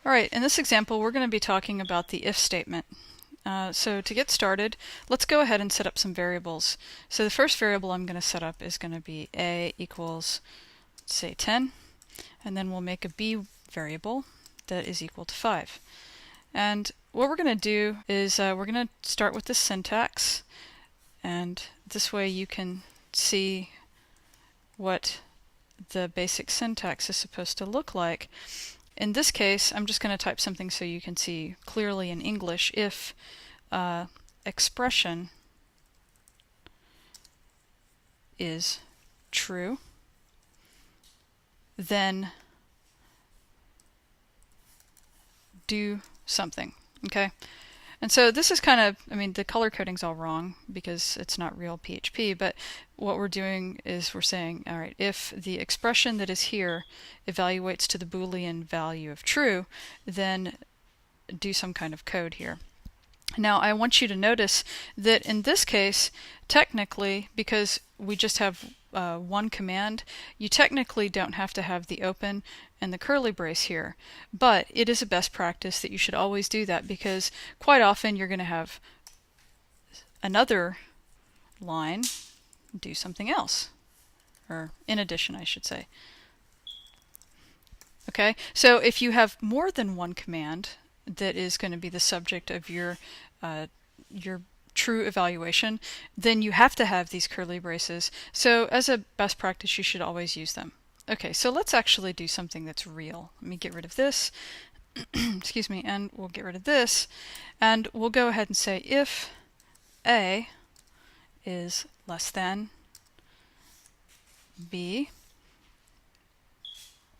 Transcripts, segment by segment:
Alright, in this example we're going to be talking about the if statement. So to get started, let's go ahead and set up some variables. So the first variable I'm going to set up is going to be a equals, say, 10, and then we'll make a b variable that is equal to 5. And what we're going to do is we're going to start with the syntax, and this way you can see what the basic syntax is supposed to look like. In this case, I'm just going to type something so you can see clearly in English. If expression is true, then do something. Okay? And so this is kind of, the color coding's all wrong because it's not real PHP, but what we're doing is we're saying, all right, if the expression that is here evaluates to the Boolean value of true, then do some kind of code here. Now I want you to notice that in this case, technically, because we just have one command, you technically don't have to have the open and the curly brace here, but it is a best practice that you should always do that, because quite often you're going to have another line do something else, or in addition I should say. Okay, so if you have more than one command that is going to be the subject of your true evaluation, then you have to have these curly braces. So as a best practice, you should always use them. Okay, so let's actually do something that's real. Let me get rid of this, excuse me, and we'll get rid of this, and we'll go ahead and say if A is less than B,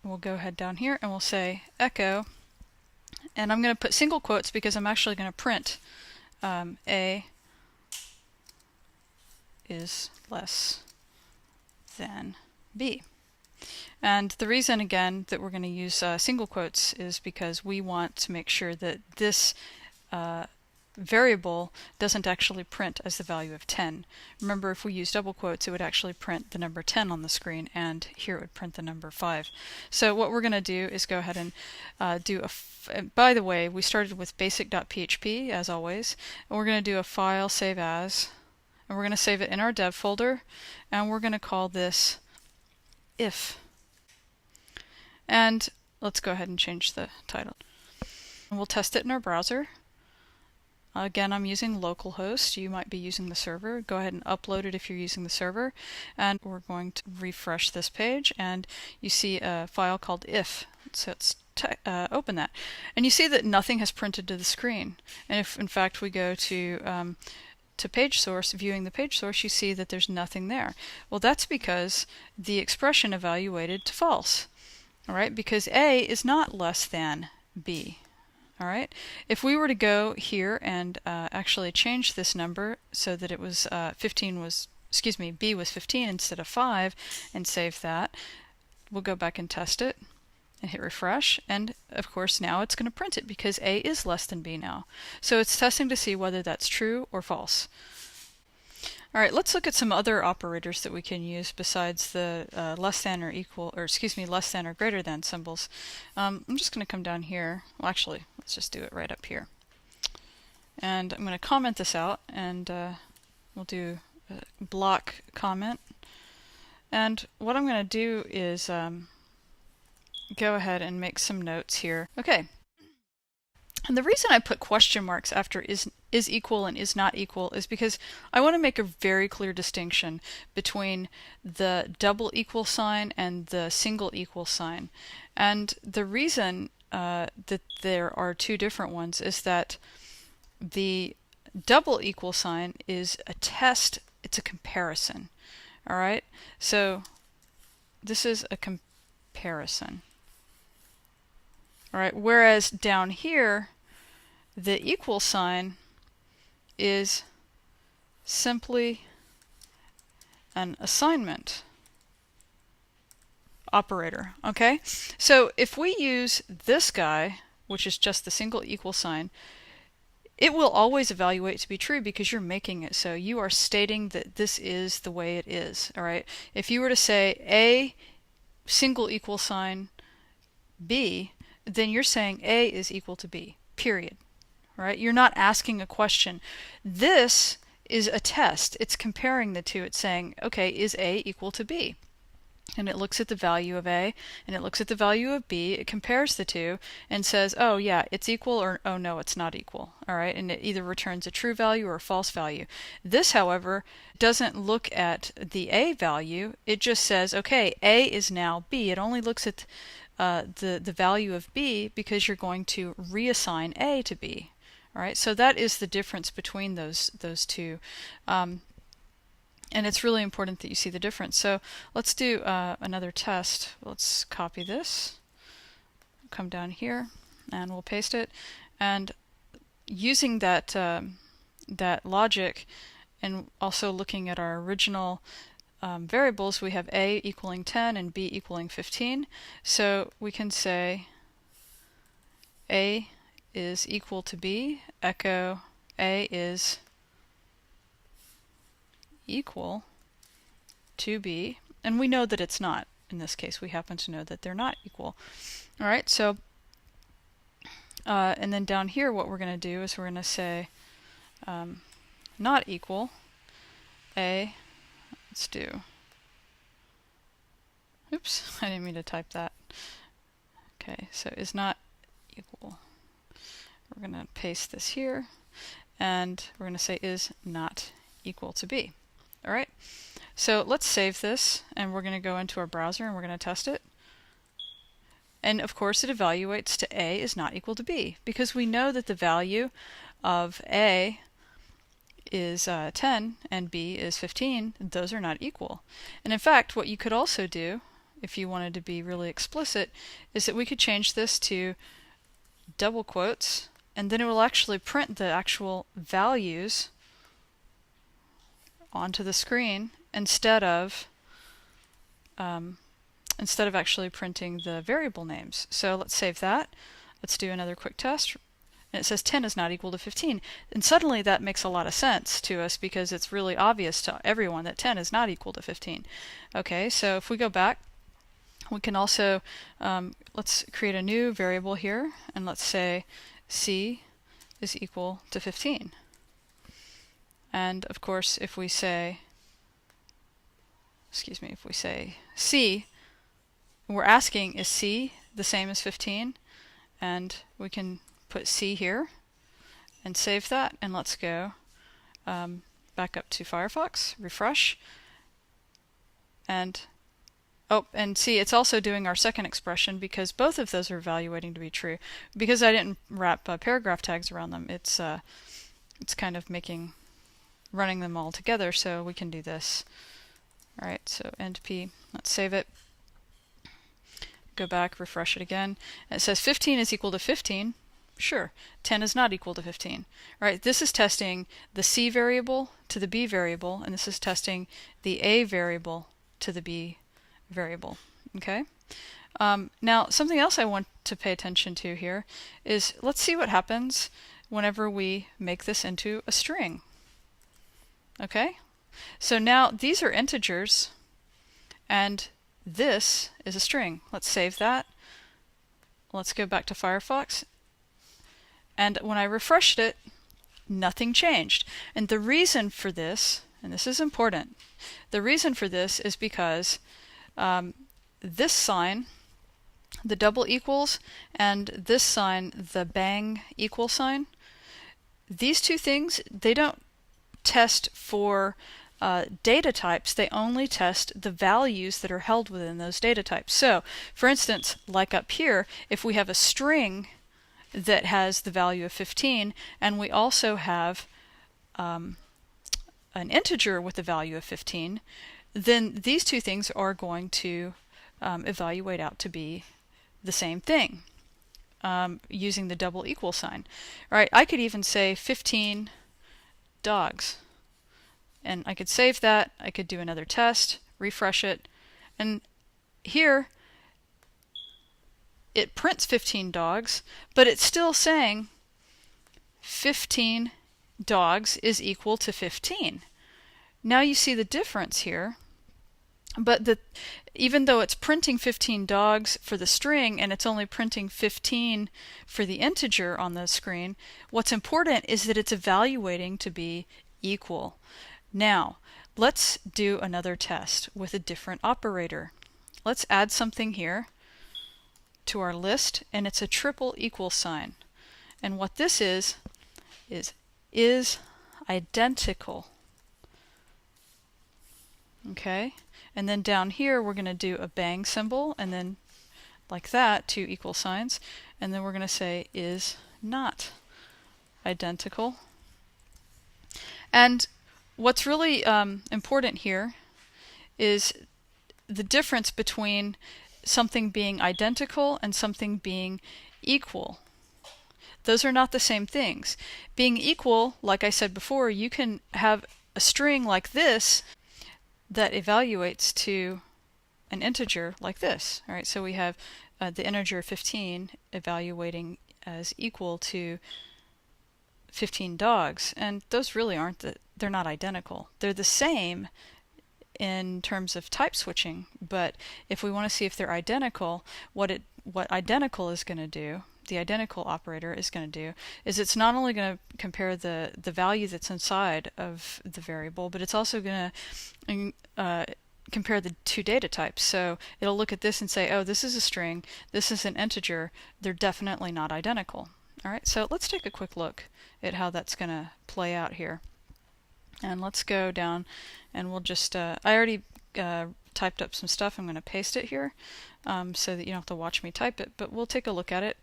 we'll go ahead down here and we'll say echo, and I'm going to put single quotes because I'm actually going to print A is less than B. And the reason, again, that we're going to use single quotes is because we want to make sure that this variable doesn't actually print as the value of 10. Remember, if we use double quotes, it would actually print the number 10 on the screen, and here it would print the number 5. So what we're going to do is go ahead and do a by the way, we started with basic.php as always, and we're going to do a file save as, and we're going to save it in our dev folder, and we're going to call this if. And let's go ahead and change the title. And we'll test it in our browser. Again, I'm using localhost. You might be using the server. Go ahead and upload it if you're using the server. And we're going to refresh this page, and you see a file called if. So let's open that. And you see that nothing has printed to the screen. And if, in fact, we go to page source, viewing the page source, you see that there's nothing there. Well, that's because the expression evaluated to false. All right, because A is not less than B. All right, if we were to go here and actually change this number so that it was B was 15 instead of 5, and save that, we'll go back and test it and hit refresh, and of course now it's going to print it because A is less than B now. So it's testing to see whether that's true or false. Alright, let's look at some other operators that we can use besides the less than or equal, or less than or greater than symbols. I'm just going to come down here. Well, actually, let's just do it right up here. And I'm going to comment this out, and we'll do a block comment. And what I'm going to do is go ahead and make some notes here. Okay. And the reason I put question marks after is equal and is not equal is because I want to make a very clear distinction between the double equal sign and the single equal sign. And the reason that there are two different ones is that the double equal sign is a test, it's a comparison. All right? So this is a comparison. All right, whereas down here, the equal sign is simply an assignment operator. Okay, so if we use this guy, which is just the single equal sign, it will always evaluate to be true because you're making it so. You are stating that this is the way it is. All right, if you were to say A single equal sign B, then you're saying A is equal to B, period. Right? You're not asking a question. This is a test. It's comparing the two. It's saying, okay, is A equal to B? And it looks at the value of A and it looks at the value of B. It compares the two and says, oh yeah, it's equal, or oh no, it's not equal. All right, and it either returns a true value or a false value. This, however, doesn't look at the A value. It just says, okay, A is now B. It only looks at the value of B because you're going to reassign A to B. All right, so that is the difference between those two. And it's really important that you see the difference. So let's do another test. Let's copy this, come down here, and we'll paste it. And using that, that logic, and also looking at our original variables, we have A equaling 10 and B equaling 15. So we can say A is equal to B, echo A is equal to B, and we know that it's not. In this case, we happen to know that they're not equal. All right, so and then down here what we're going to do is we're going to say not equal A, let's do, oops, I didn't mean to type that. Okay, so is not equal. We're going to paste this here, and we're going to say is not equal to B. All right, so let's save this, and we're going to go into our browser and we're going to test it. And of course it evaluates to A is not equal to B, because we know that the value of A is 10 and B is 15. Those are not equal. And in fact, what you could also do, if you wanted to be really explicit, is that we could change this to double quotes, and then it will actually print the actual values onto the screen instead of actually printing the variable names. So let's save that. Let's do another quick test. And it says 10 is not equal to 15. And suddenly that makes a lot of sense to us because it's really obvious to everyone that 10 is not equal to 15. Okay, so if we go back, we can also, let's create a new variable here, and let's say C is equal to 15. And of course, if we say, if we say C, we're asking, is C the same as 15? And we can put C here and save that, and let's go back up to Firefox, refresh, and oh, and see, it's also doing our second expression because both of those are evaluating to be true. Because I didn't wrap paragraph tags around them, it's kind of running them all together, so we can do this. All right, so end P, let's save it. Go back, refresh it again. And it says 15 is equal to 15. Sure, 10 is not equal to 15. All right, this is testing the C variable to the B variable, and this is testing the A variable to the B variable. Okay. Now, something else I want to pay attention to here is let's see what happens whenever we make this into a string. Okay, so now these are integers, and this is a string. Let's save that. Let's go back to Firefox. And when I refreshed it, nothing changed. And the reason for this, and this is important, the reason for this is because this sign, the double equals, and this sign, the bang equal sign, these two things, they don't test for data types. They only test the values that are held within those data types. So, for instance, like up here, if we have a string that has the value of 15, and we also have an integer with the value of 15, then these two things are going to evaluate out to be the same thing using the double equal sign. All right, I could even say 15 dogs. And I could save that, I could do another test, refresh it, and here it prints 15 dogs, but it's still saying 15 dogs is equal to 15. Now you see the difference here But even though it's printing 15 dogs for the string and it's only printing 15 for the integer on the screen, what's important is that it's evaluating to be equal. Now, let's do another test with a different operator. Let's add something here to our list, and it's a triple equal sign. And what this is identical. Okay? And then down here we're going to do a bang symbol, and then like that, 2 equal signs, and then we're going to say is not identical. And what's really important here is the difference between something being identical and something being equal. Those are not the same things. Being equal, like I said before, you can have a string like this that evaluates to an integer like this. All right, so we have the integer 15 evaluating as equal to 15 dogs, and those really aren't they're not identical. They're the same in terms of type switching, but if we want to see if they're identical, what identical is going to do, the identical operator is going to do, is it's not only going to compare the value that's inside of the variable, but it's also going to compare the 2 data types. So it'll look at this and say, oh, this is a string, this is an integer, they're definitely not identical. All right, so let's take a quick look at how that's going to play out here. And let's go down and we'll just, I already typed up some stuff. I'm going to paste it here so that you don't have to watch me type it, but we'll take a look at it.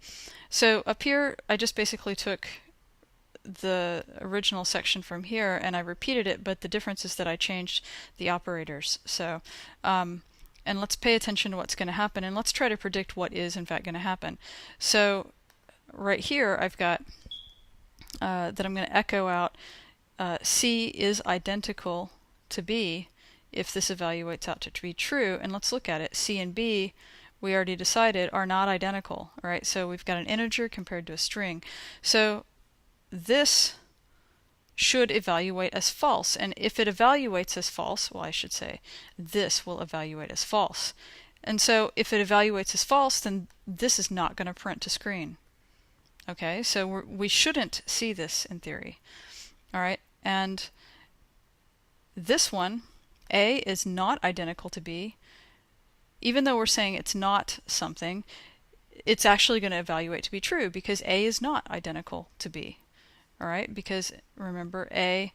So up here, I just basically took the original section from here and I repeated it, but the difference is that I changed the operators. So, and let's pay attention to what's going to happen, and let's try to predict what is in fact going to happen. So right here, I've got that I'm going to echo out C is identical to B if this evaluates out to be true. And let's look at it. C and B, we already decided, are not identical. All right, so we've got an integer compared to a string. So this should evaluate as false. And if it evaluates as false, well, I should say this will evaluate as false. And so if it evaluates as false, then this is not going to print to screen. Okay, so we shouldn't see this in theory. All right, and this one, A, is not identical to B. Even though we're saying it's not something, it's actually going to evaluate to be true because A is not identical to B. All right, because remember, A,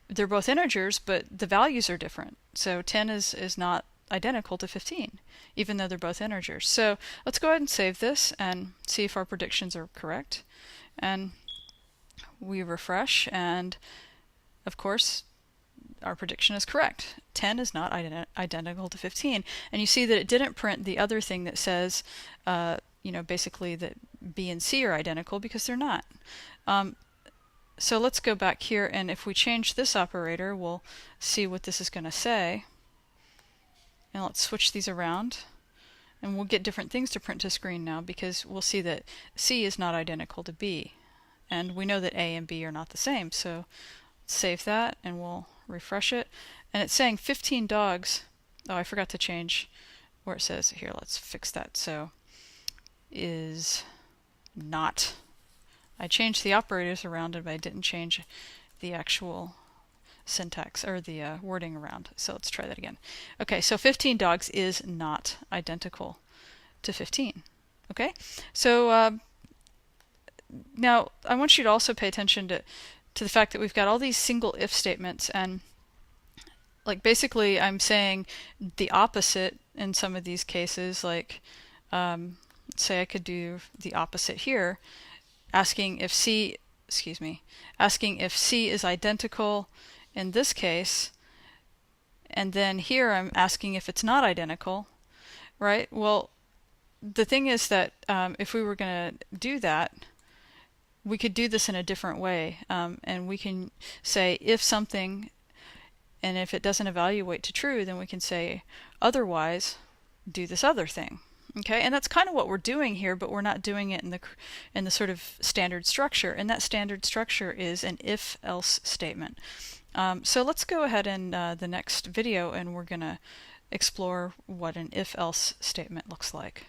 they're both integers, but the values are different. So 10 is not identical to 15, even though they're both integers. So let's go ahead and save this and see if our predictions are correct. And we refresh, and of course our prediction is correct. 10 is not identical to 15, and you see that it didn't print the other thing that says basically that B and C are identical, because they're not. So let's go back here, and if we change this operator, we'll see what this is going to say. And let's switch these around, and we'll get different things to print to screen now, because we'll see that C is not identical to B. And we know that A and B are not the same, so let's save that and we'll refresh it. And it's saying 15 dogs. Oh, I forgot to change where it says here. Let's fix that. So is not. I changed the operators around it, but I didn't change the actual syntax or the wording around. So let's try that again. Okay, so 15 dogs is not identical to 15. Okay, so now I want you to also pay attention to the fact that we've got all these single if statements, and like basically I'm saying the opposite in some of these cases. Like say I could do the opposite here, asking if C is identical in this case, and then here I'm asking if it's not identical, right? Well, the thing is that if we were going to do that, we could do this in a different way, and we can say if something, and if it doesn't evaluate to true, then we can say otherwise do this other thing. Okay, and that's kind of what we're doing here, but we're not doing it in the sort of standard structure, and that standard structure is an if-else statement. So let's go ahead in the next video, and we're going to explore what an if-else statement looks like.